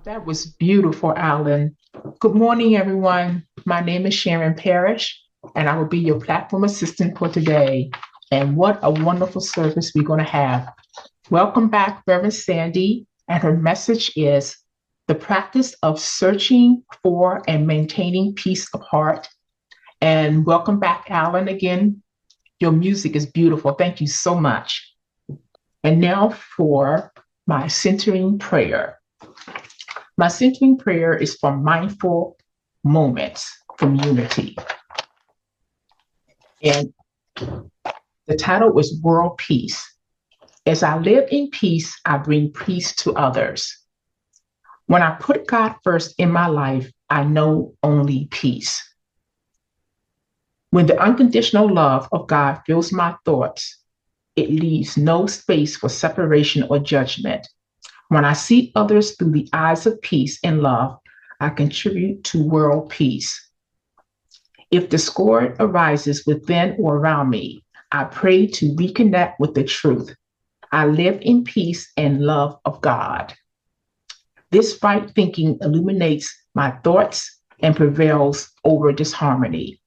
That was beautiful, Alan. Good morning, everyone. My name is Sharon Parrish, and I will be your platform assistant for today. And what a wonderful service we're going to have. Welcome back, Reverend Sandy, and her message is the practice of searching for and maintaining peace of heart. And welcome back, Alan, again. Your music is beautiful. Thank you so much. And now for my centering prayer. My centering prayer is for mindful moments from unity. And the title was World Peace. As I live in peace, I bring peace to others. When I put God first in my life, I know only peace. When the unconditional love of God fills my thoughts, it leaves no space for separation or judgment. When I see others through the eyes of peace and love, I contribute to world peace. If discord arises within or around me, I pray to reconnect with the truth. I live in peace and love of God. This right thinking illuminates my thoughts and prevails over disharmony.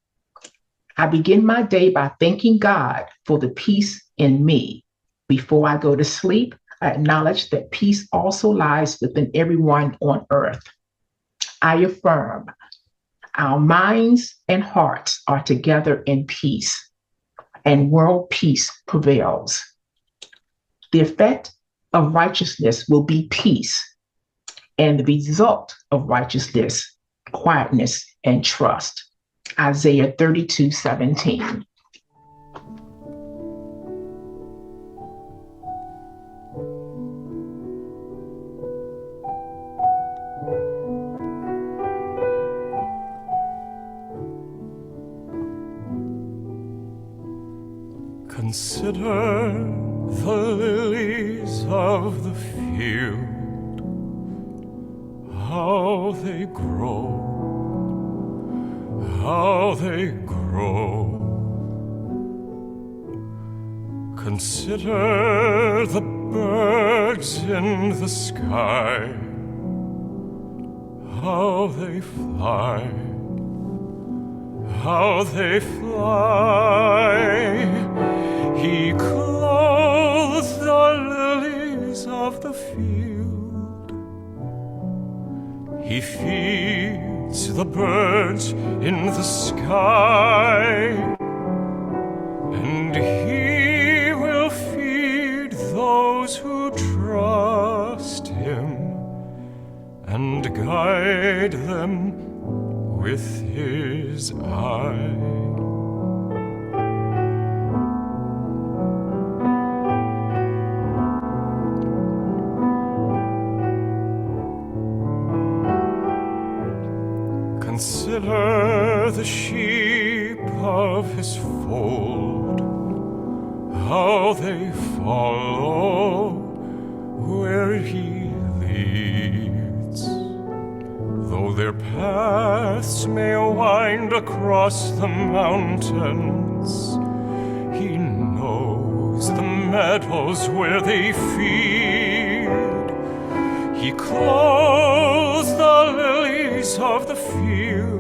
I begin my day by thanking God for the peace in me. Before I go to sleep, I acknowledge that peace also lies within everyone on earth. I affirm our minds and hearts are together in peace, and world peace prevails. The effect of righteousness will be peace, and the result of righteousness, quietness, and trust. Isaiah 32:17. Consider the lilies of the field, how they grow, how they grow. Consider the birds in the sky, how they fly, how they fly. He clothes the lilies of the field. He feeds the birds in the sky, and he will feed those who trust him and guide them with his eye. Consider the sheep of his fold, how they follow where he leads. Though their paths may wind across the mountains, he knows the meadows where they feed. He clothes the lilies of the field.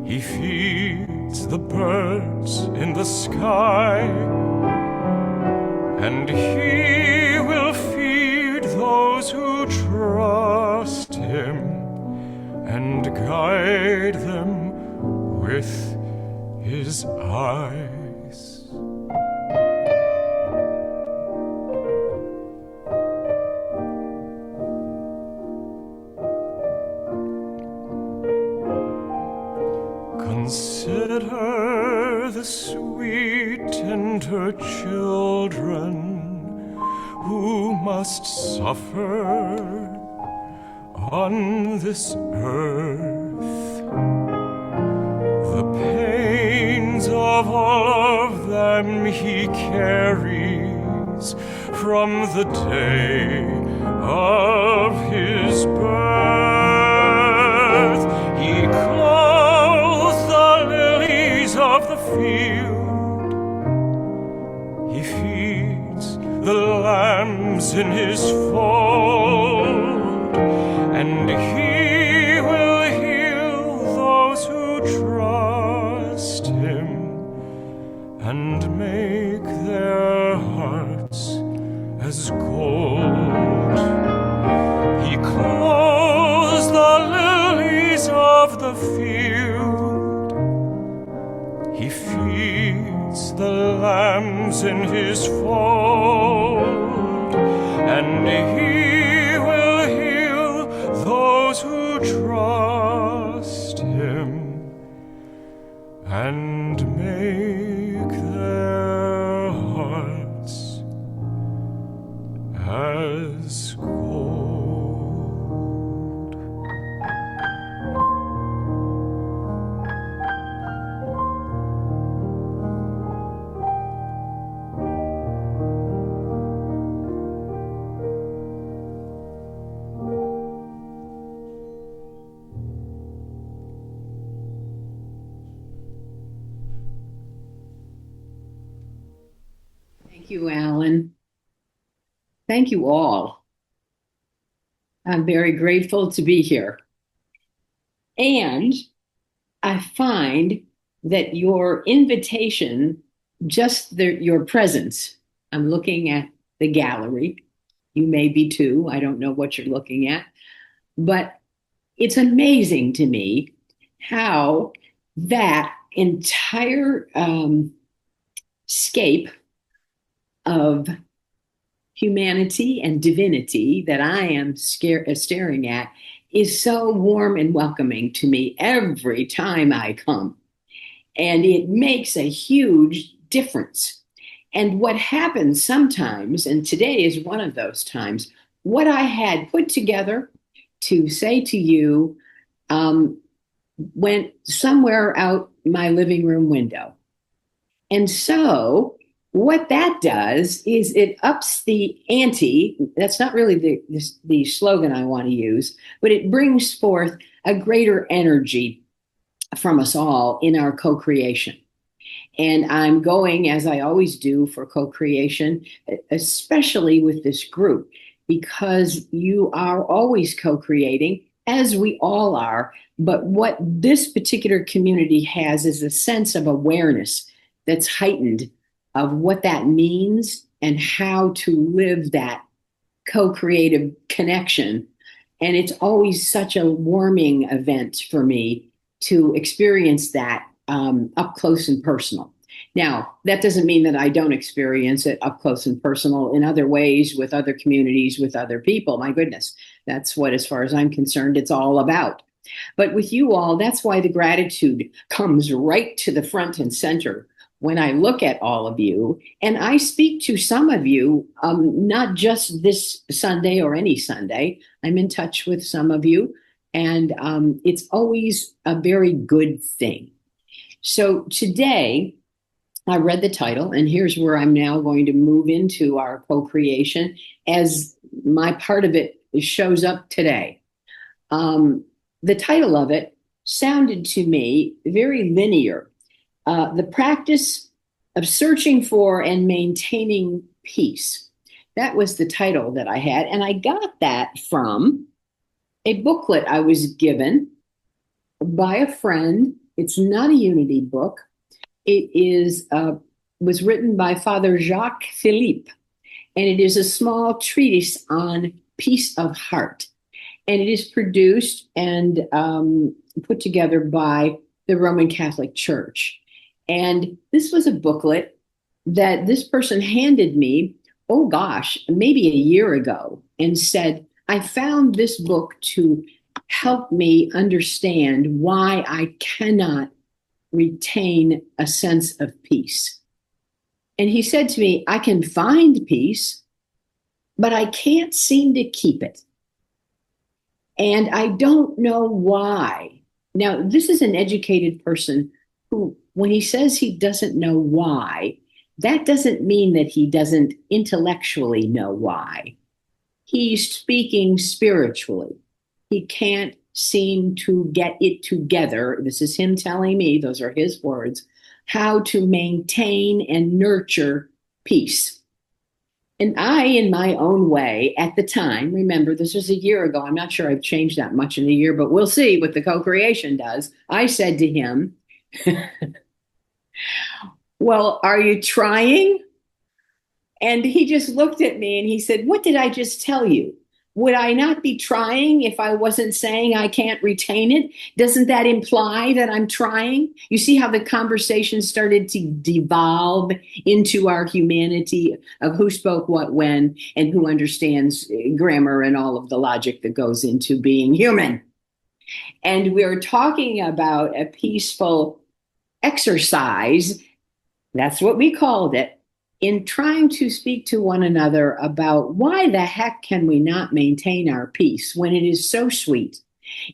He feeds the birds in the sky, and he will feed those who trust him and guide them with his eyes. Consider the sweet, tender children who must suffer on this earth. The pains of all of them he carries from the day of his birth. He clothes the lilies of the field. He feeds the lambs in his fold. the field. He feeds the lambs in his fold, and he will heal those who trust him and make their hearts as gold. Thank you, Alan. Thank you all. I'm very grateful to be here. And I find that your invitation, your presence, I'm looking at the gallery. You may be too. I don't know what you're looking at. But it's amazing to me how that entire scape of humanity and divinity that I am staring at is so warm and welcoming to me every time I come. And it makes a huge difference. And what happens sometimes, and today is one of those times, what I had put together to say to you went somewhere out my living room window. And so what that does is it ups the ante. That's not really the slogan I want to use, but it brings forth a greater energy from us all in our co-creation. And I'm going, as I always do, for co-creation, especially with this group, because you are always co-creating, as we all are. But what this particular community has is a sense of awareness that's heightened of what that means and how to live that co-creative connection. And it's always such a warming event for me to experience that up close and personal. Now, that doesn't mean that I don't experience it up close and personal in other ways with other communities, with other people. My goodness, that's what, as far as I'm concerned, it's all about. But with you all, that's why the gratitude comes right to the front and center when I look at all of you. And I speak to some of you, not just this Sunday or any Sunday. I'm in touch with some of you, and it's always a very good thing. So today, I read the title, and here's where I'm now going to move into our co-creation as my part of it shows up today. The title of it sounded to me very linear. The practice of searching for and maintaining peace. That was the title that I had. And I got that from a booklet I was given by a friend. It's not a unity book. It was written by Father Jacques Philippe, and it is a small treatise on peace of heart. And it is produced and put together by the Roman Catholic Church. And this was a booklet that this person handed me, oh gosh, maybe a year ago, and said, I found this book to help me understand why I cannot retain a sense of peace. And he said to me, I can find peace, but I can't seem to keep it. And I don't know why. Now, this is an educated person who, when he says he doesn't know why, that doesn't mean that he doesn't intellectually know why. He's speaking spiritually. He can't seem to get it together. This is him telling me, those are his words, how to maintain and nurture peace. And I, in my own way, at the time, remember, this was a year ago. I'm not sure I've changed that much in a year, but we'll see what the co-creation does. I said to him, well, are you trying? And he just looked at me and he said, what did I just tell you? would I not be trying if I wasn't saying I can't retain it? Doesn't that imply that I'm trying? You see how the conversation started to devolve into our humanity of who spoke what when and who understands grammar and all of the logic that goes into being human. And we're talking about a peaceful exercise, that's what we called it, in trying to speak to one another about why the heck can we not maintain our peace when it is so sweet?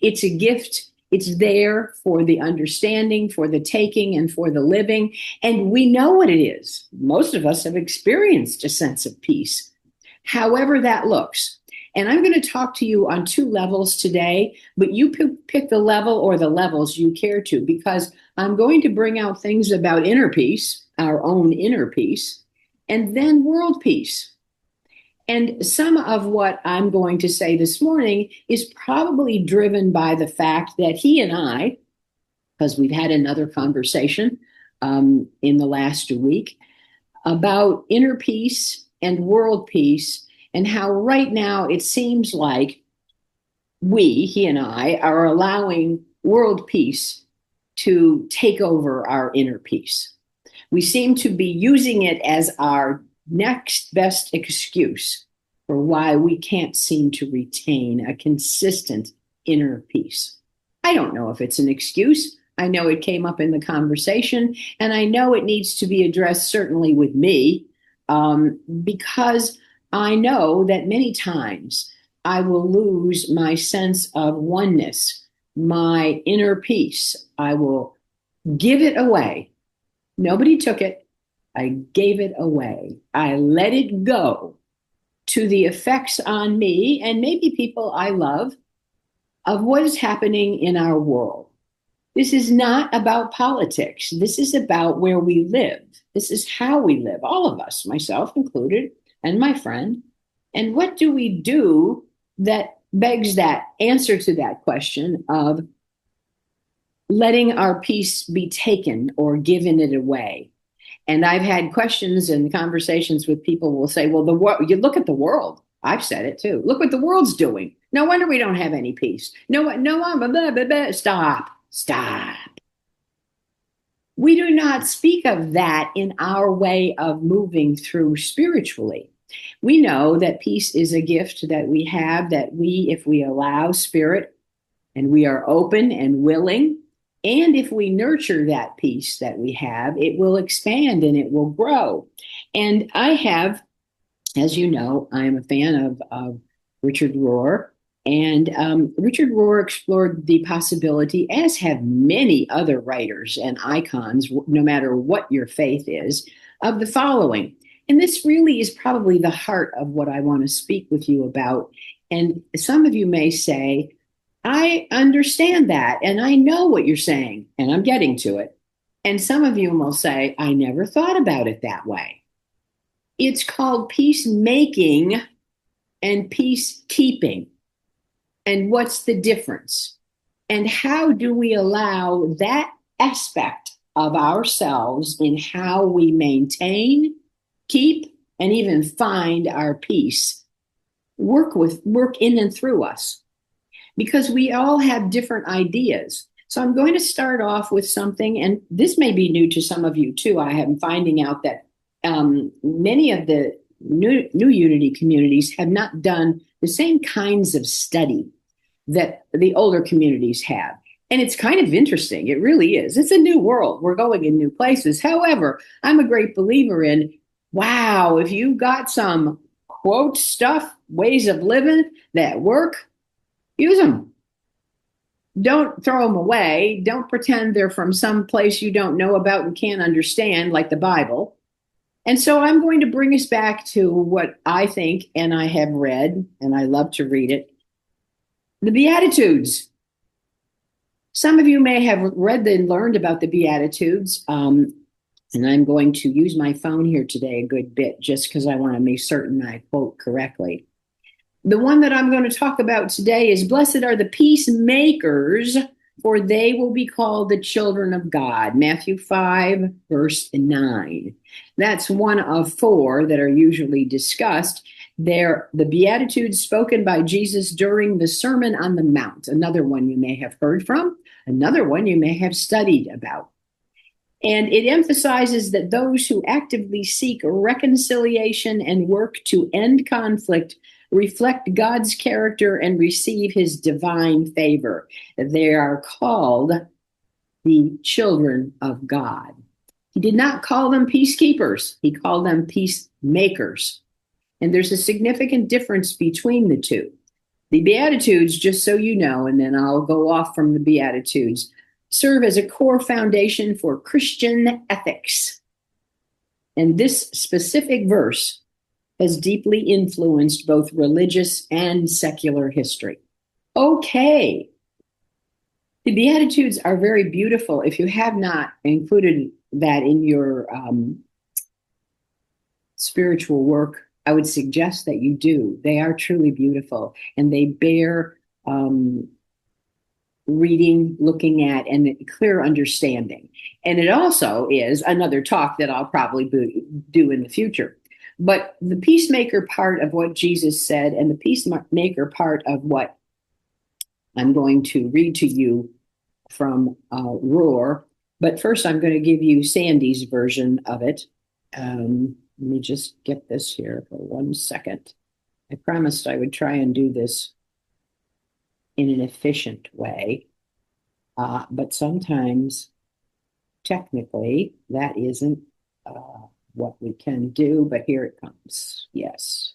It's a gift. It's there for the understanding, for the taking, and for the living. And we know what it is. Most of us have experienced a sense of peace, however that looks. And I'm going to talk to you on two levels today, but you pick the level or the levels you care to, because I'm going to bring out things about inner peace, our own inner peace, and then world peace. And some of what I'm going to say this morning is probably driven by the fact that he and I, because we've had another conversation in the last week about inner peace and world peace, and how right now it seems like he and I, are allowing world peace to take over our inner peace. We seem to be using it as our next best excuse for why we can't seem to retain a consistent inner peace. I don't know if it's an excuse. I know it came up in the conversation, and I know it needs to be addressed certainly with me, because I know that many times I will lose my sense of oneness, my inner peace. I will give it away. Nobody took it. I gave it away. I let it go to the effects on me and maybe people I love of what is happening in our world. This is not about politics. This is about where we live. This is how we live, all of us, myself included, and my friend. And what do we do that begs that answer to that question of letting our peace be taken or given it away? And I've had questions and conversations with people will say, well, you look at the world. I've said it too. Look what the world's doing. No wonder we don't have any peace. Stop. We do not speak of that in our way of moving through spiritually. We know that peace is a gift that we have, that if we allow spirit and we are open and willing, and if we nurture that peace that we have, it will expand and it will grow. And I have, as you know, I am a fan of Richard Rohr. And Richard Rohr explored the possibility, as have many other writers and icons, no matter what your faith is, of the following. And this really is probably the heart of what I want to speak with you about. And some of you may say, I understand that, and I know what you're saying, and I'm getting to it. And some of you will say, I never thought about it that way. It's called peacemaking and peacekeeping. And what's the difference? And how do we allow that aspect of ourselves in how we maintain, keep, and even find our peace work in and through us? Because we all have different ideas. So I'm going to start off with something, and this may be new to some of you too. I am finding out that many of the new Unity communities have not done the same kinds of study that the older communities have. And it's kind of interesting. It really is. It's a new world. We're going in new places. However, I'm a great believer in, wow, if you got some quote stuff, ways of living that work, use them. Don't throw them away. Don't pretend they're from some place you don't know about and can't understand, like the Bible. And so I'm going to bring us back to what I think, and I have read, and I love to read it, the Beatitudes. Some of you may have read and learned about the Beatitudes, and I'm going to use my phone here today a good bit just because I want to make certain I quote correctly. The one that I'm going to talk about today is, blessed are the peacemakers, for they will be called the children of God. Matthew 5, verse 9. That's one of four that are usually discussed. They're the Beatitudes spoken by Jesus during the Sermon on the Mount, another one you may have heard from, another one you may have studied about. And it emphasizes that those who actively seek reconciliation and work to end conflict reflect God's character and receive his divine favor. They are called the children of God. He did not call them peacekeepers. He called them peacemakers. And there's a significant difference between the two. The Beatitudes, just so you know, and then I'll go off from the Beatitudes, serve as a core foundation for Christian ethics. And this specific verse has deeply influenced both religious and secular history. Okay. The Beatitudes are very beautiful. If you have not included that in your spiritual work, I would suggest that you do. They are truly beautiful, and they bear reading, looking at, and clear understanding. And it also is another talk that I'll probably do in the future. But the peacemaker part of what Jesus said and the peacemaker part of what I'm going to read to you from Roar. But first, I'm going to give you Sandy's version of it. Let me just get this here for 1 second. I promised I would try and do this in an efficient way. But sometimes, technically, that isn't what we can do. But here it comes. Yes.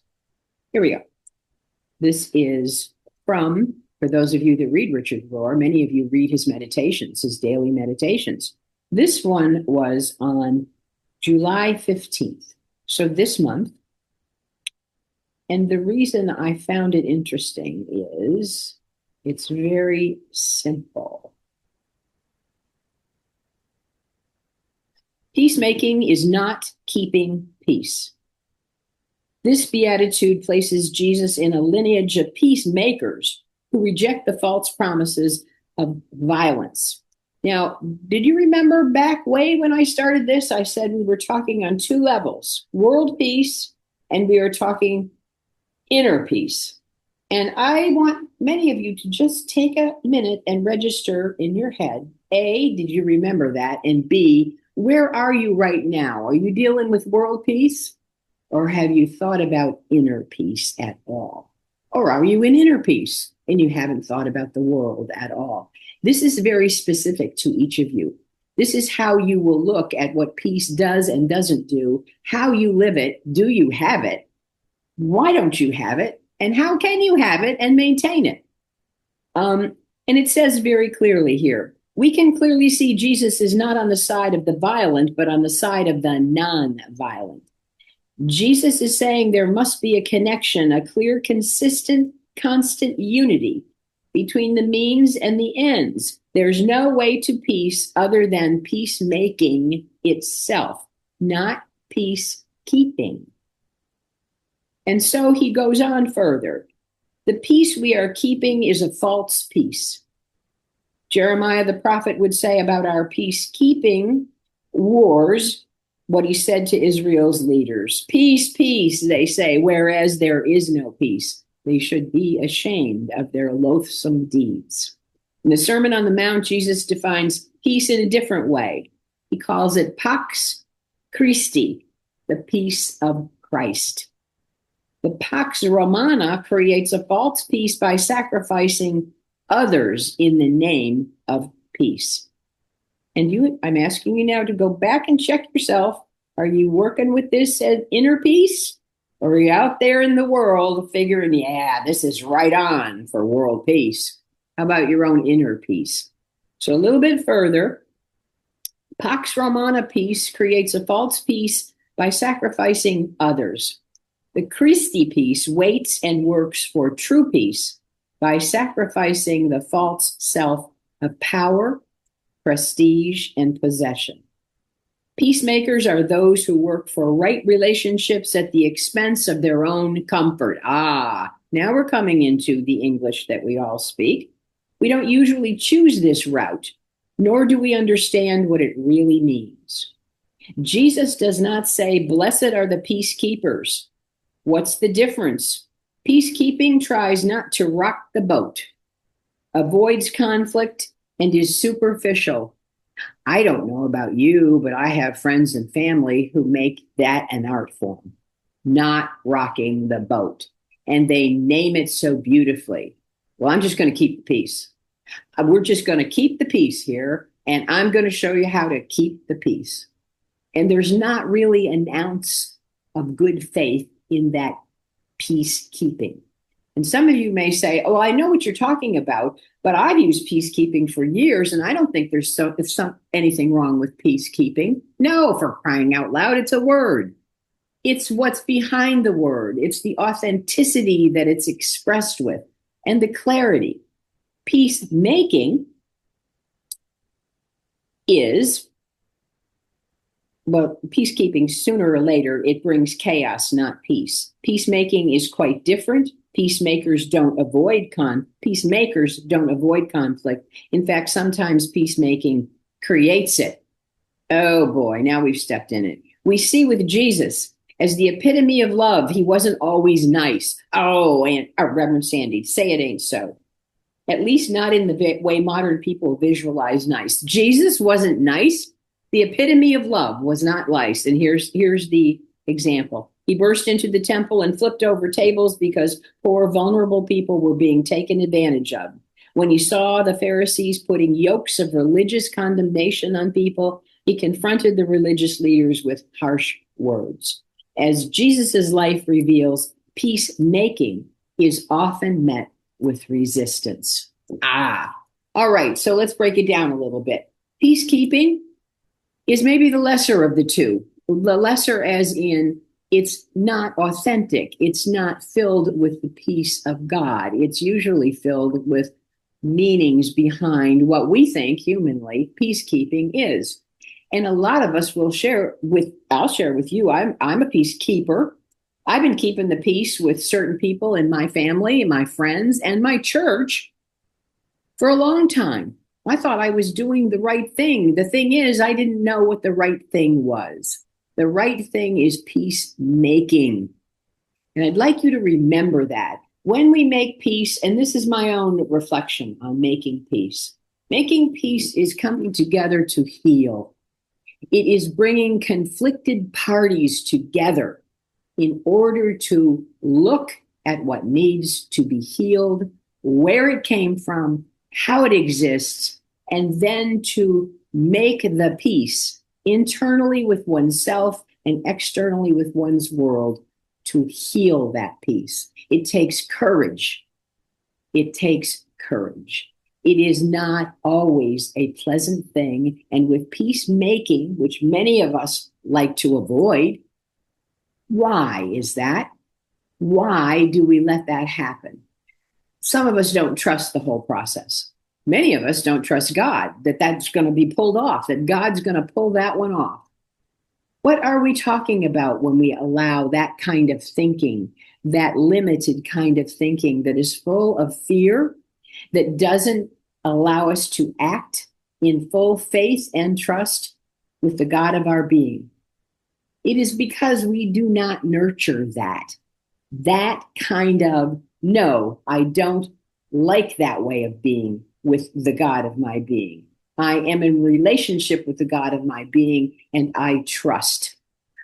Here we go. This is from, for those of you that read Richard Rohr, many of you read his meditations, his daily meditations. This one was on July 15th. So this month, and the reason I found it interesting is it's very simple. Peacemaking is not keeping peace. This beatitude places Jesus in a lineage of peacemakers who reject the false promises of violence. Now, did you remember back way when I started this, I said we were talking on two levels, world peace, and we are talking inner peace. And I want many of you to just take a minute and register in your head, A, did you remember that? And B, where are you right now? Are you dealing with world peace? Or have you thought about inner peace at all? Or are you in inner peace and you haven't thought about the world at all? This is very specific to each of you. This is how you will look at what peace does and doesn't do, how you live it, do you have it, why don't you have it, and how can you have it and maintain it? And it says very clearly here, we can clearly see Jesus is not on the side of the violent, but on the side of the non-violent. Jesus is saying there must be a connection, a clear, consistent, constant unity between the means and the ends. There's no way to peace other than peacemaking itself, not peacekeeping. And so he goes on further. The peace we are keeping is a false peace. Jeremiah the prophet would say about our peacekeeping wars what he said to Israel's leaders. Peace, peace, they say, whereas there is no peace. They should be ashamed of their loathsome deeds. In the Sermon on the Mount, Jesus defines peace in a different way. He calls it Pax Christi, the peace of Christ. The Pax Romana creates a false peace by sacrificing others in the name of peace. And I'm asking you now to go back and check yourself. Are you working with this as inner peace? Or are you out there in the world figuring, yeah, this is right on for world peace? How about your own inner peace? So a little bit further, Pax Romana peace creates a false peace by sacrificing others. The Christi peace waits and works for true peace by sacrificing the false self of power, prestige, and possession. Peacemakers are those who work for right relationships at the expense of their own comfort. Now we're coming into the English that we all speak. We don't usually choose this route, nor do we understand what it really means. Jesus does not say, blessed are the peacekeepers. What's the difference? Peacekeeping tries not to rock the boat, avoids conflict, and is superficial. I don't know about you, but I have friends and family who make that an art form, not rocking the boat. And they name it so beautifully. Well, I'm just going to keep the peace. We're just going to keep the peace here, and I'm going to show you how to keep the peace. And there's not really an ounce of good faith in that peacekeeping. And some of you may say, oh, I know what you're talking about, but I've used peacekeeping for years, and I don't think there's anything wrong with peacekeeping. No, for crying out loud, it's a word. It's what's behind the word. It's the authenticity that it's expressed with and the clarity. Peacemaking is, well, peacekeeping, sooner or later, it brings chaos, not peace. Peacemaking is quite different. Peacemakers don't avoid conflict. In fact, sometimes peacemaking creates it. Oh boy, now we've stepped in it. We see with Jesus as the epitome of love, he wasn't always nice. Oh, and Reverend Sandy, say it ain't so. At least not in the way modern people visualize nice. Jesus wasn't nice. The epitome of love was not nice. And here's the example. He burst into the temple and flipped over tables because poor, vulnerable people were being taken advantage of. When he saw the Pharisees putting yokes of religious condemnation on people, he confronted the religious leaders with harsh words. As Jesus's life reveals, peacemaking is often met with resistance. All right, so let's break it down a little bit. Peacekeeping is maybe the lesser of the two. The lesser as in it's not authentic. It's not filled with the peace of God. It's usually filled with meanings behind what we think humanly peacekeeping is. And a lot of us will I'll share with you, I'm a peacekeeper. I've been keeping the peace with certain people in my family, my friends, and my church for a long time. I thought I was doing the right thing. The thing is, I didn't know what the right thing was. The right thing is peacemaking. And I'd like you to remember that. When we make peace, and this is my own reflection on making peace is coming together to heal. It is bringing conflicted parties together in order to look at what needs to be healed, where it came from, how it exists, and then to make the peace internally with oneself and externally with one's world to heal that peace. It takes courage. It takes courage. It is not always a pleasant thing. And with peacemaking, which many of us like to avoid, why is that? Why do we let that happen? Some of us don't trust the whole process. Many of us don't trust God, that that's going to be pulled off, that God's going to pull that one off. What are we talking about when we allow that kind of thinking, that limited kind of thinking that is full of fear, that doesn't allow us to act in full faith and trust with the God of our being? It is because we do not nurture that kind of, no, I don't like that way of being with the God of my being. I am in relationship with the God of my being, and I trust.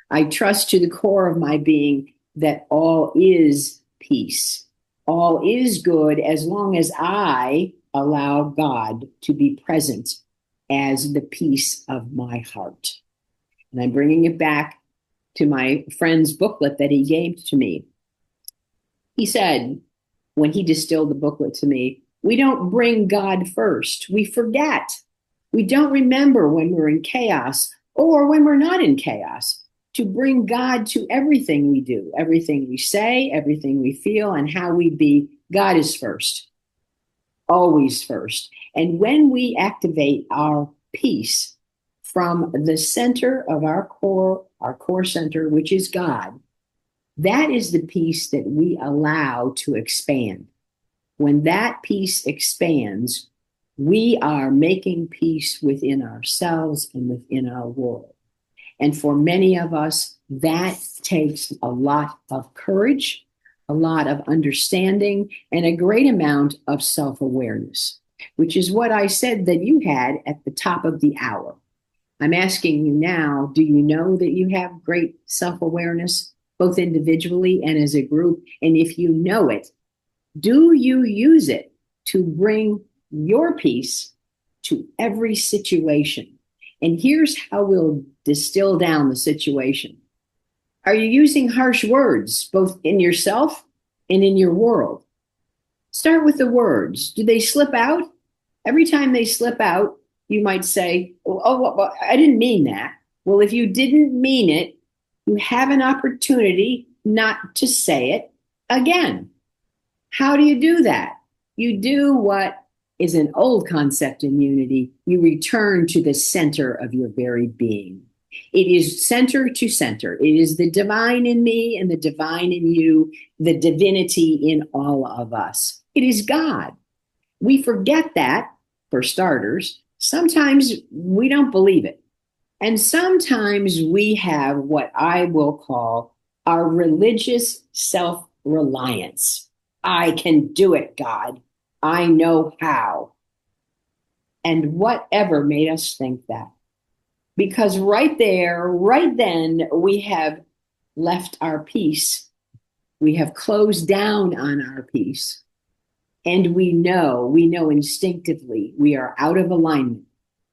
I trust to the core of my being that all is peace. All is good as long as I allow God to be present as the peace of my heart. And I'm bringing it back to my friend's booklet that he gave to me. He said, when he distilled the booklet to me, we don't bring God first. We forget. We don't remember when we're in chaos or when we're not in chaos to bring God to everything we do, everything we say, everything we feel, and how we be. God is first, always first. And when we activate our peace from the center of our core center, which is God, that is the peace that we allow to expand. When that peace expands, we are making peace within ourselves and within our world. And for many of us, That takes a lot of courage, a lot of understanding, and a great amount of self-awareness, which is what I said that you had at the top of the hour. I'm asking you now, do you know that you have great self-awareness, both individually and as a group? And if you know it, do you use it to bring your peace to every situation? And here's how we'll distill down the situation. Are you using harsh words, both in yourself and in your world? Start with the words. Do they slip out? Every time they slip out, you might say, well, I didn't mean that. Well, if you didn't mean it, you have an opportunity not to say it again. How do you do that? You do what is an old concept in unity. You return to the center of your very being. It is center to center. It is the divine in me and the divine in you, the divinity in all of us. It is God. We forget that, for starters. Sometimes we don't believe it. And sometimes we have what I will call our religious self-reliance. I can do it, God. I know how. And whatever made us think that. Because right there, right then, we have left our peace. We have closed down on our peace. And we know instinctively we are out of alignment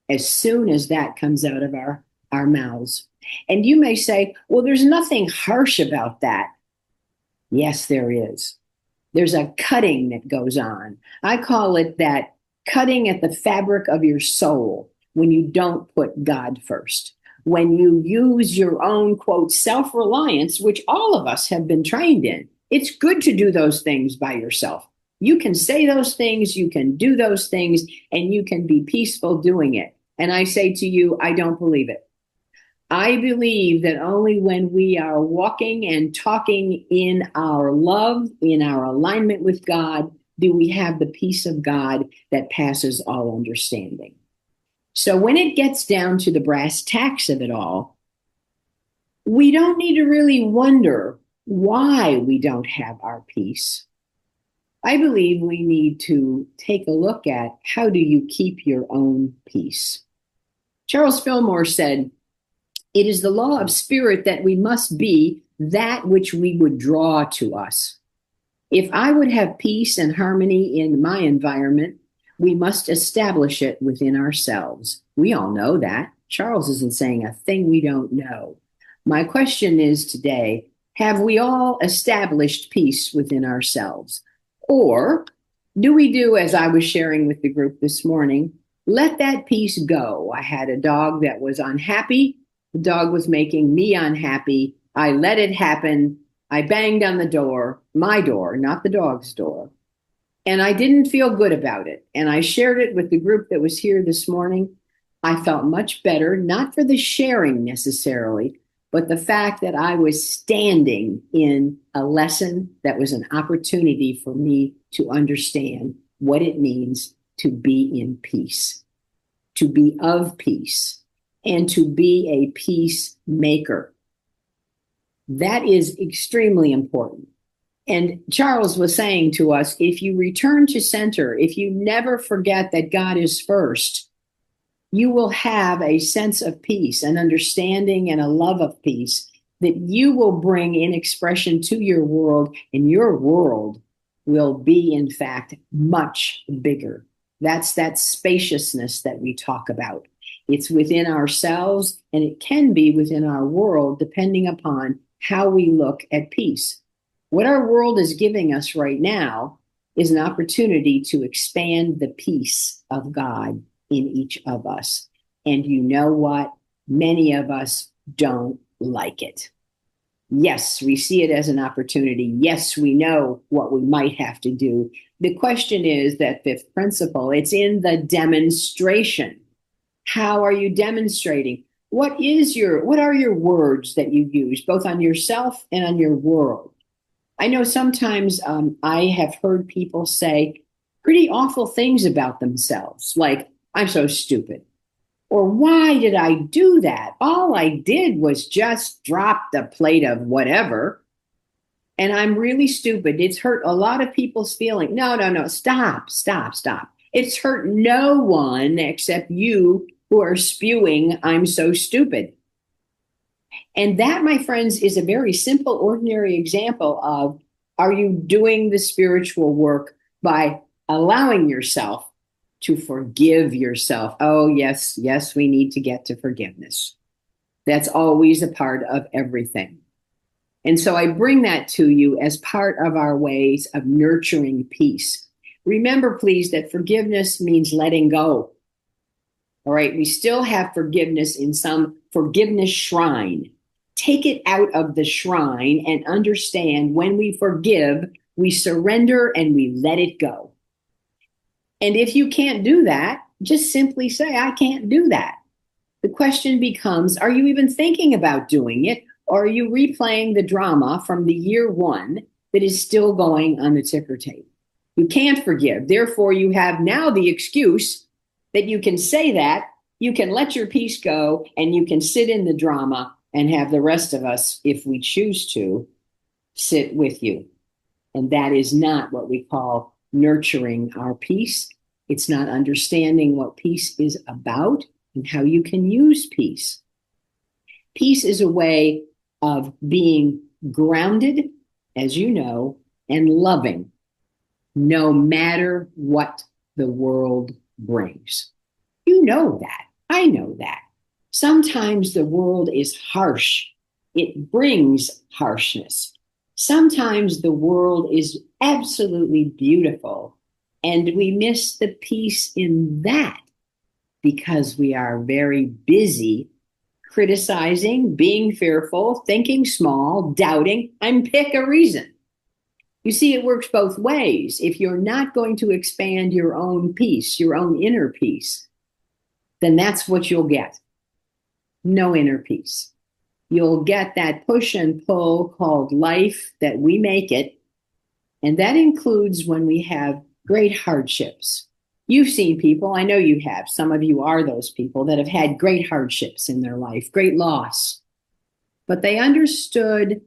as soon as that comes out of our mouths. And you may say, well, there's nothing harsh about that. Yes, there is. There's a cutting that goes on. I call it that cutting at the fabric of your soul when you don't put God first. When you use your own, quote, self-reliance, which all of us have been trained in. It's good to do those things by yourself. You can say those things, you can do those things, and you can be peaceful doing it. And I say to you, I don't believe it. I believe that only when we are walking and talking in our love, in our alignment with God, do we have the peace of God that passes all understanding. So when it gets down to the brass tacks of it all, we don't need to really wonder why we don't have our peace. I believe we need to take a look at how do you keep your own peace. Charles Fillmore said, it is the law of spirit that we must be that which we would draw to us. If I would have peace and harmony in my environment, we must establish it within ourselves. We all know that. Charles isn't saying a thing we don't know. My question is today, have we all established peace within ourselves? Or do we do, as I was sharing with the group this morning, let that peace go? I had a dog that was unhappy. The dog was making me unhappy. I let it happen. I banged on the door, my door, not the dog's door. And I didn't feel good about it. And I shared it with the group that was here this morning. I felt much better, not for the sharing necessarily, but the fact that I was standing in a lesson that was an opportunity for me to understand what it means to be in peace, to be of peace, and to be a peacemaker. That is extremely important. And Charles was saying to us, if you return to center, if you never forget that God is first, you will have a sense of peace, an understanding, and a love of peace that you will bring in expression to your world, and your world will be, in fact, much bigger. That's that spaciousness that we talk about. It's within ourselves, and it can be within our world, depending upon how we look at peace. What our world is giving us right now is an opportunity to expand the peace of God in each of us. And you know what? Many of us don't like it. Yes, we see it as an opportunity. Yes, we know what we might have to do. The question is that fifth principle, it's in the demonstration. How are you demonstrating? What are your words that you use, both on yourself and on your world? I know sometimes I have heard people say pretty awful things about themselves, like, I'm so stupid. Or why did I do that? All I did was just drop the plate of whatever. And I'm really stupid. It's hurt a lot of people's feelings. No, no, no. Stop. It's hurt no one except you who are spewing, I'm so stupid. And that, my friends, is a very simple, ordinary example of, are you doing the spiritual work by allowing yourself to forgive yourself? Oh, yes, we need to get to forgiveness. That's always a part of everything. And so I bring that to you as part of our ways of nurturing peace. Remember, please, that forgiveness means letting go. All right, we still have forgiveness in some forgiveness shrine. Take it out of the shrine and understand when we forgive, we surrender and we let it go. And if you can't do that, just simply say, I can't do that. The question becomes, are you even thinking about doing it? Or are you replaying the drama from the year one that is still going on the ticker tape? You can't forgive. Therefore, you have now the excuse that you can say that, you can let your peace go, and you can sit in the drama and have the rest of us, if we choose to, sit with you. And that is not what we call nurturing our peace. It's not understanding what peace is about and how you can use peace. Peace is a way of being grounded, as you know, and loving, no matter what the world brings. You know that. I know that. Sometimes the world is harsh. It brings harshness. Sometimes the world is absolutely beautiful, and we miss the peace in that because we are very busy criticizing, being fearful, thinking small, doubting, and pick a reason. You see, it works both ways. If you're not going to expand your own peace, your own inner peace, then that's what you'll get. No inner peace. You'll get that push and pull called life that we make it. And that includes when we have great hardships. You've seen people, I know you have, some of you are those people that have had great hardships in their life, great loss. But they understood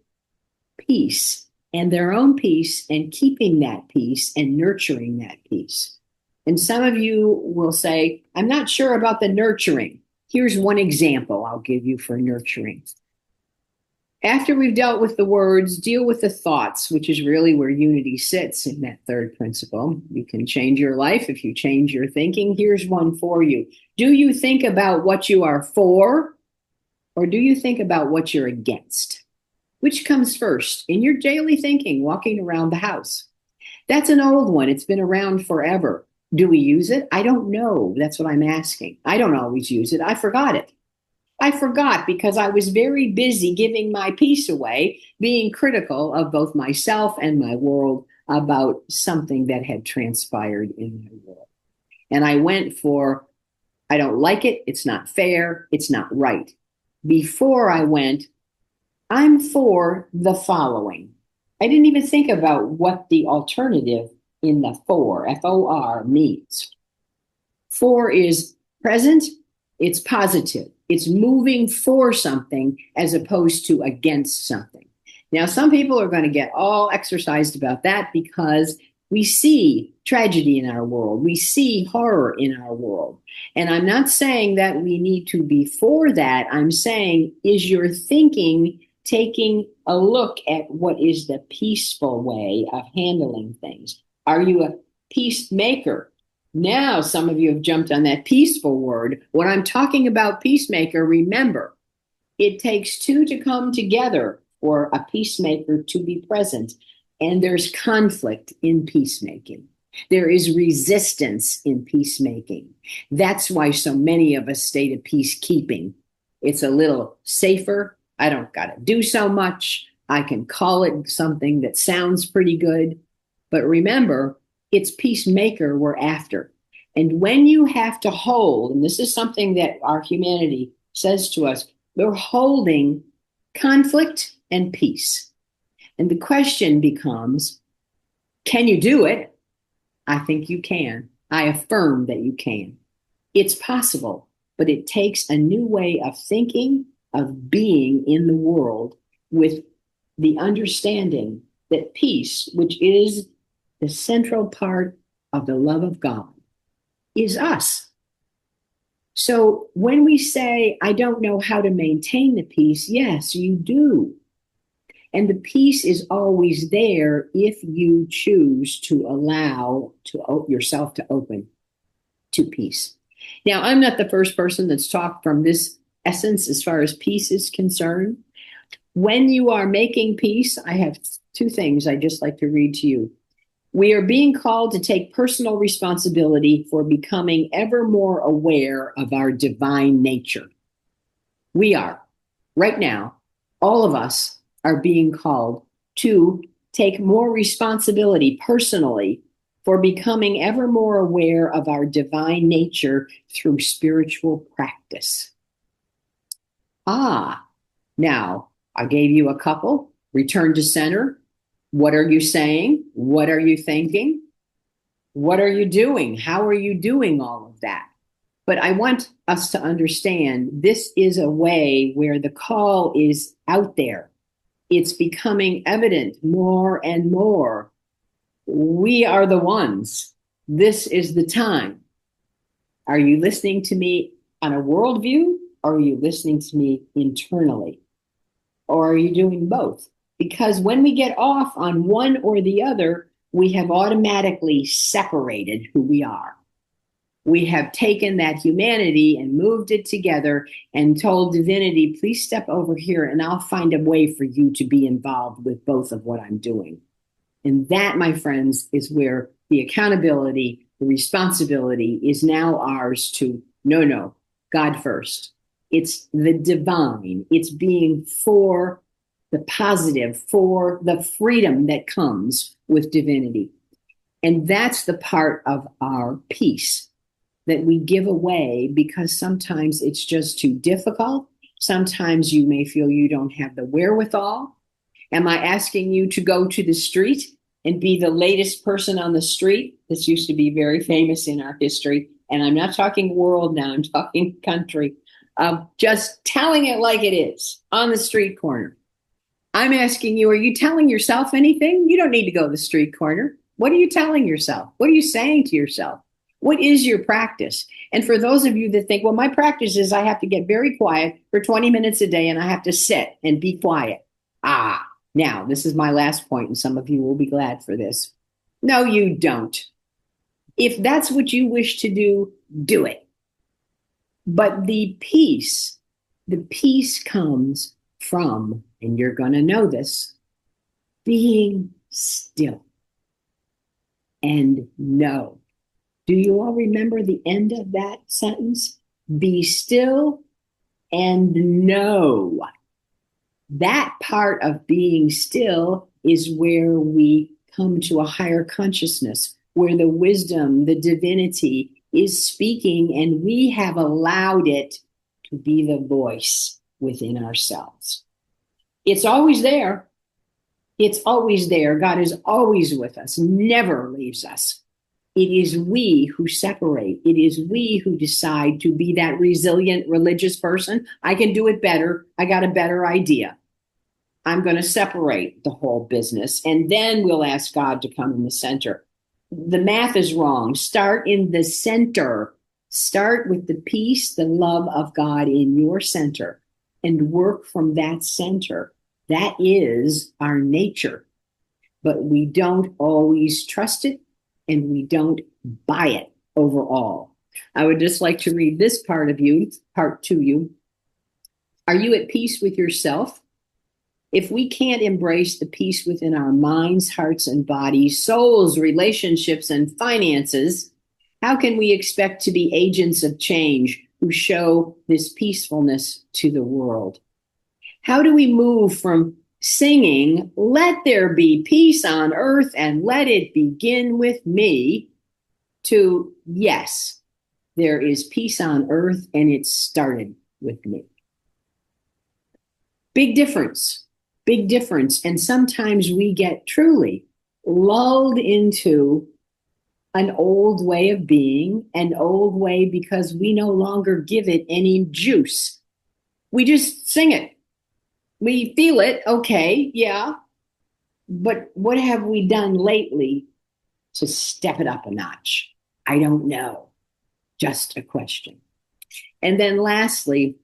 peace and their own peace and keeping that peace and nurturing that peace. And some of you will say, I'm not sure about the nurturing. Here's one example I'll give you for nurturing. After we've dealt with the words, deal with the thoughts, which is really where unity sits in that third principle. You can change your life if you change your thinking. Here's one for you. Do you think about what you are for, or do you think about what you're against? Which comes first in your daily thinking, walking around the house? That's an old one. It's been around forever. Do we use it? I don't know. That's what I'm asking. I don't always use it. I forgot it. I forgot because I was very busy giving my peace away, being critical of both myself and my world about something that had transpired in my world. And I went for, I don't like it. It's not fair. It's not right. Before I went, I'm for the following. I didn't even think about what the alternative in the for, F-O-R, means. For is present. It's positive. It's moving for something as opposed to against something. Now, some people are going to get all exercised about that because we see tragedy in our world. We see horror in our world. And I'm not saying that we need to be for that. I'm saying, is your thinking taking a look at what is the peaceful way of handling things? Are you a peacemaker? Now, some of you have jumped on that peaceful word. When I'm talking about peacemaker, remember, it takes two to come together for a peacemaker to be present. And there's conflict in peacemaking. There is resistance in peacemaking. That's why so many of us stay to peacekeeping. It's a little safer. I don't got to do so much. I can call it something that sounds pretty good. But remember, it's peacemaker we're after. And when you have to hold, and this is something that our humanity says to us, we're holding conflict and peace. And the question becomes, can you do it? I think you can. I affirm that you can. It's possible. but it takes a new way of thinking, of being in the world, with the understanding that peace, which is the central part of the love of God, is us. So when we say, I don't know how to maintain the peace, yes, you do. And the peace is always there if you choose to allow yourself to open to peace. Now, I'm not the first person that's talked from this essence as far as peace is concerned. When you are making peace, I have two things I'd just like to read to you. We are being called to take personal responsibility for becoming ever more aware of our divine nature. We are, right now, all of us are being called to take more responsibility personally for becoming ever more aware of our divine nature through spiritual practice. Now, I gave you a couple. Return to center. What are you saying? What are you thinking? What are you doing? How are you doing all of that? But I want us to understand this is a way where the call is out there. It's becoming evident more and more. We are the ones. This is the time. Are you listening to me on a worldview, or are you listening to me internally? Or are you doing both? Because when we get off on one or the other, we have automatically separated who we are. We have taken that humanity and moved it together and told divinity, please step over here and I'll find a way for you to be involved with both of what I'm doing. And that, my friends, is where the accountability, the responsibility is now ours to, no, God first. It's the divine. It's being for the positive, for the freedom that comes with divinity. And that's the part of our peace that we give away because sometimes it's just too difficult. Sometimes you may feel you don't have the wherewithal. Am I asking you to go to the street and be the latest person on the street? This used to be very famous in our history. And I'm not talking world now, I'm talking country. Just telling it like it is on the street corner. I'm asking you, are you telling yourself anything? You don't need to go to the street corner. What are you telling yourself? What are you saying to yourself? What is your practice? And for those of you that think, well, my practice is I have to get very quiet for 20 minutes a day and I have to sit and be quiet. Now, this is my last point, and some of you will be glad for this. No, you don't. If that's what you wish to do it. But the peace comes from, and you're going to know this, being still and know. Do you all remember the end of that sentence? Be still and know. That part of being still is where we come to a higher consciousness, where the wisdom, the divinity is speaking, and we have allowed it to be the voice within ourselves. It's always there. It's always there. God is always with us, never leaves us. It is we who separate. It is we who decide to be that resilient religious person. I can do it better. I got a better idea. I'm going to separate the whole business, and then we'll ask God to come in the center. The math is wrong. Start in the center. Start with the peace, the love of God in your center, and work from that center. That is our nature. But we don't always trust it, and we don't buy it overall. I would just like to read this part to you. Are you at peace with yourself? If we can't embrace the peace within our minds, hearts, and bodies, souls, relationships, and finances, how can we expect to be agents of change who show this peacefulness to the world? How do we move from singing, let there be peace on earth and let it begin with me, to, yes, there is peace on earth and it started with me? Big difference. Big difference. And sometimes we get truly lulled into an old way of being, an old way because we no longer give it any juice. We just sing it. We feel it, okay, yeah. But what have we done lately to step it up a notch? I don't know. Just a question. And then lastly,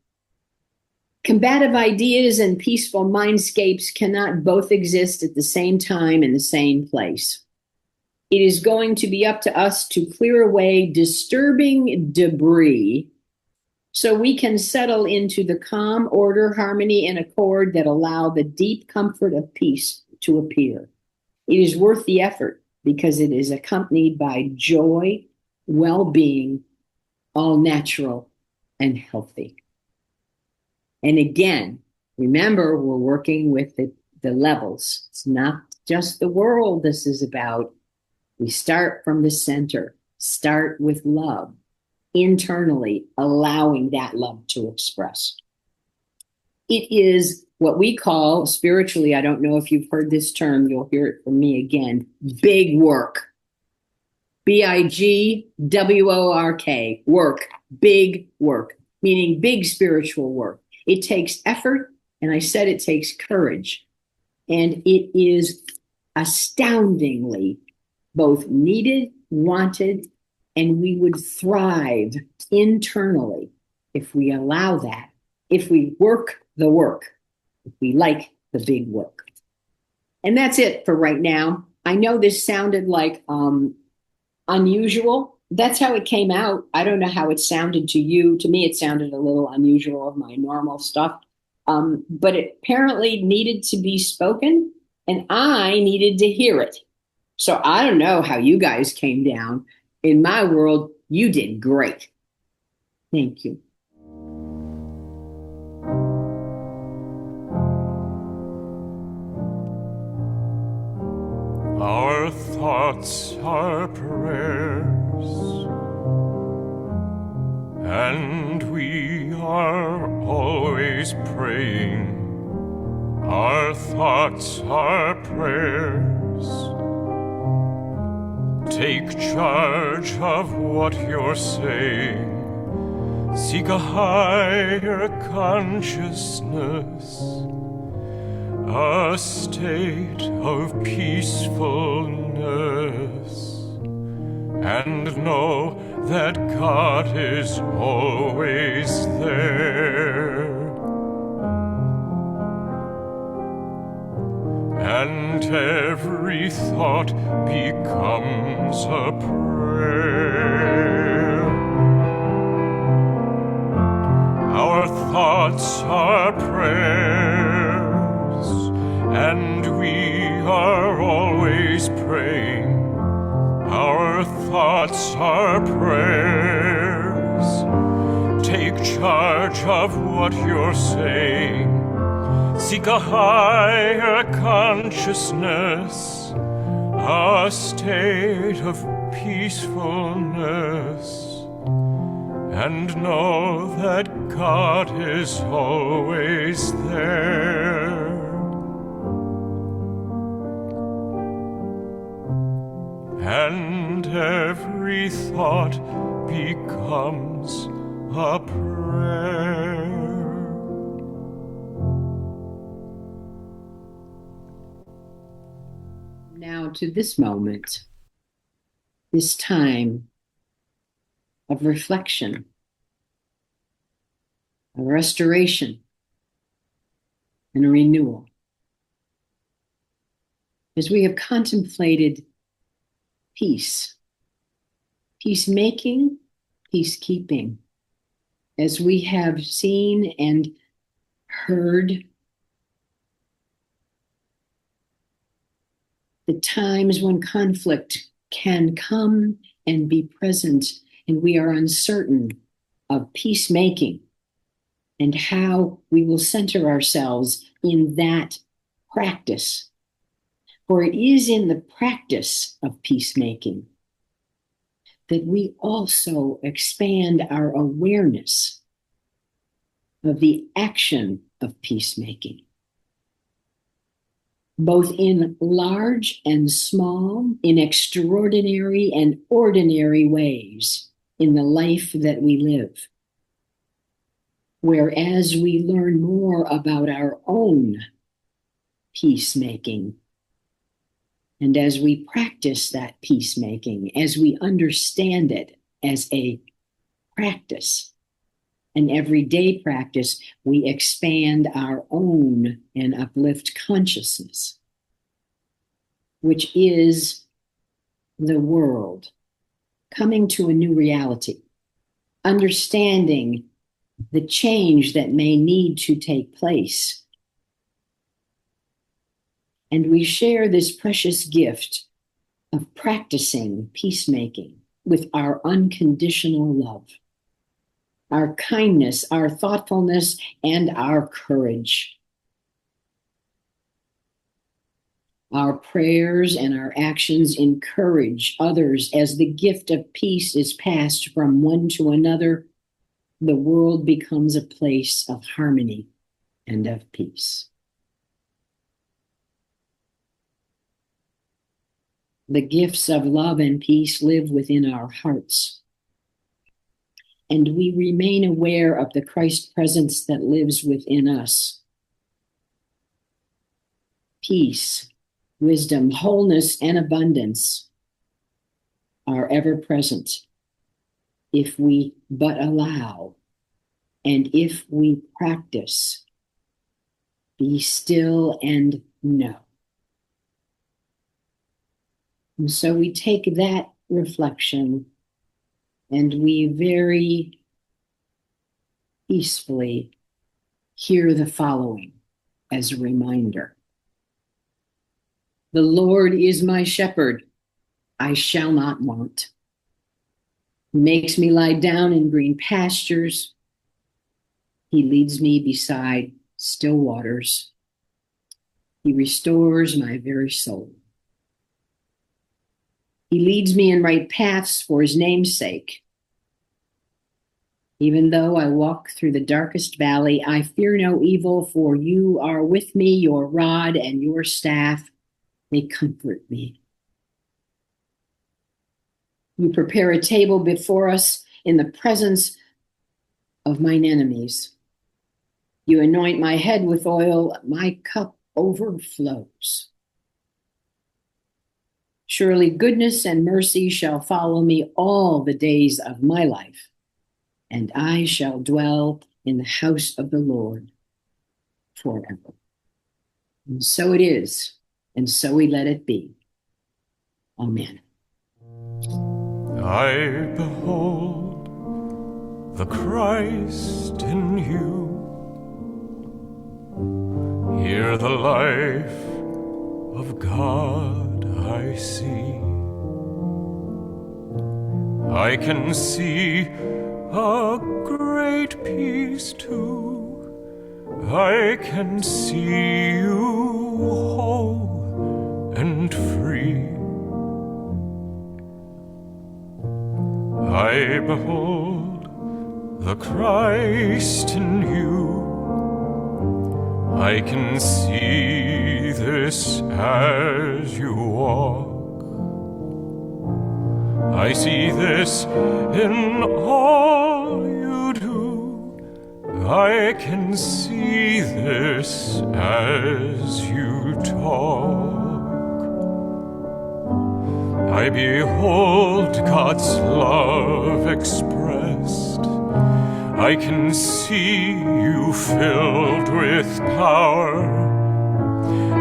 combative ideas and peaceful mindscapes cannot both exist at the same time in the same place. It is going to be up to us to clear away disturbing debris so we can settle into the calm, order, harmony, and accord that allow the deep comfort of peace to appear. It is worth the effort because it is accompanied by joy, well-being, all natural and healthy. And again, remember, we're working with the levels. It's not just the world this is about. We start from the center, start with love, internally allowing that love to express. It is what we call spiritually, I don't know if you've heard this term, you'll hear it from me again, big work. BIGWORK, work, big work, meaning big spiritual work. It takes effort, and I said it takes courage. And it is astoundingly both needed, wanted, and we would thrive internally if we allow that, if we work the work, if we like the big work. And that's it for right now. I know this sounded like unusual. That's how it came out. I don't know how it sounded to you. To me, it sounded a little unusual of my normal stuff. But it apparently needed to be spoken, and I needed to hear it. So I don't know how you guys came down. In my world, you did great. Thank you. Our thoughts are prayers, and we are always praying. Our thoughts are prayers. Take charge of what you're saying. Seek a higher consciousness, a state of peacefulness, and know that God is always there. And every thought becomes a prayer. Our thoughts are prayers, and we are always praying. Our thoughts are prayers. Take charge of what you're saying. Seek a higher consciousness, a state of peacefulness, and know that God is always there. And every thought becomes a prayer. Now to this moment, this time of reflection, a restoration, and a renewal. As we have contemplated peace, peacemaking, peacekeeping, as we have seen and heard the times when conflict can come and be present, and we are uncertain of peacemaking and how we will center ourselves in that practice. For it is in the practice of peacemaking that we also expand our awareness of the action of peacemaking. both in large and small, in extraordinary and ordinary ways in the life that we live. Whereas we learn more about our own peacemaking, and as we practice that peacemaking, as we understand it as a practice, an everyday practice, we expand our own and uplift consciousness, which is the world coming to a new reality, understanding the change that may need to take place. And we share this precious gift of practicing peacemaking with our unconditional love, our kindness, our thoughtfulness, and our courage. Our prayers and our actions encourage others as the gift of peace is passed from one to another. The world becomes a place of harmony and of peace. The gifts of love and peace live within our hearts, and we remain aware of the Christ presence that lives within us. Peace, wisdom, wholeness, and abundance are ever present if we but allow, and if we practice, be still and know. And so we take that reflection and we very peacefully hear the following as a reminder. The Lord is my shepherd, I shall not want. He makes me lie down in green pastures. He leads me beside still waters. He restores my very soul. He leads me in right paths for his name's sake. Even though I walk through the darkest valley, I fear no evil, for you are with me, your rod and your staff, they comfort me. You prepare a table before us in the presence of mine enemies. You anoint my head with oil, my cup overflows. Surely goodness and mercy shall follow me all the days of my life, and I shall dwell in the house of the Lord forever. And so it is, and so we let it be. Amen. I behold the Christ in you. Hear the life of God I see. I can see a great peace too. I can see you whole and free. I behold the Christ in you. I can see this as you walk. I see this in all you do. I can see this as you talk. I behold God's love expressed. I can see you filled with power.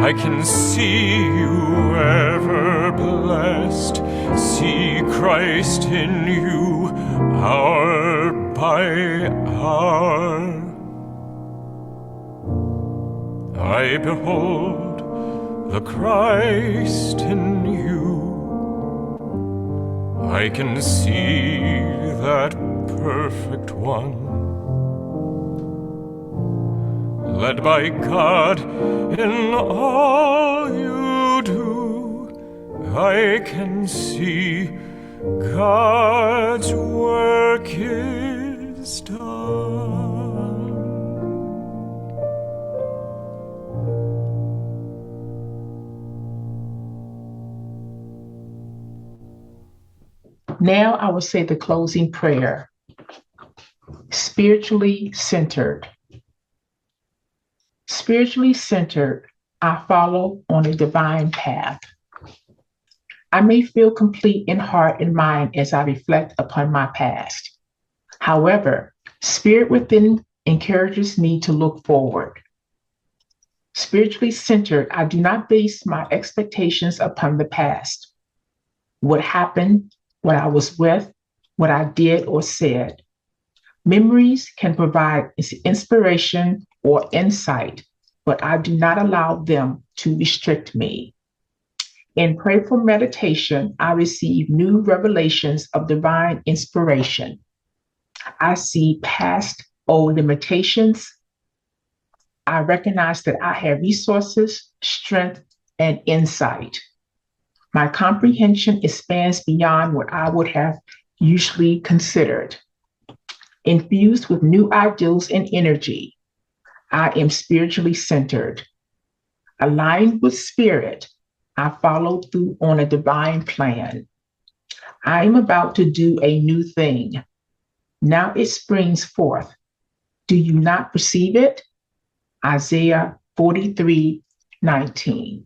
I can see you ever blessed. See Christ in you hour by hour. I behold the Christ in you. I can see that perfect one, led by God in all you do. I can see God's work is done. Now I will say the closing prayer. Spiritually centered. Spiritually centered, I follow on a divine path. I may feel complete in heart and mind as I reflect upon my past. However, spirit within encourages me to look forward. Spiritually centered, I do not base my expectations upon the past. What happened, what I was with, what I did or said. Memories can provide inspiration or insight, but I do not allow them to restrict me. In prayerful meditation, I receive new revelations of divine inspiration. I see past old limitations. I recognize that I have resources, strength, and insight. My comprehension expands beyond what I would have usually considered. Infused with new ideals and energy, I am spiritually centered. Aligned with spirit, I follow through on a divine plan. I am about to do a new thing. Now it springs forth. Do you not perceive it? Isaiah 43:19.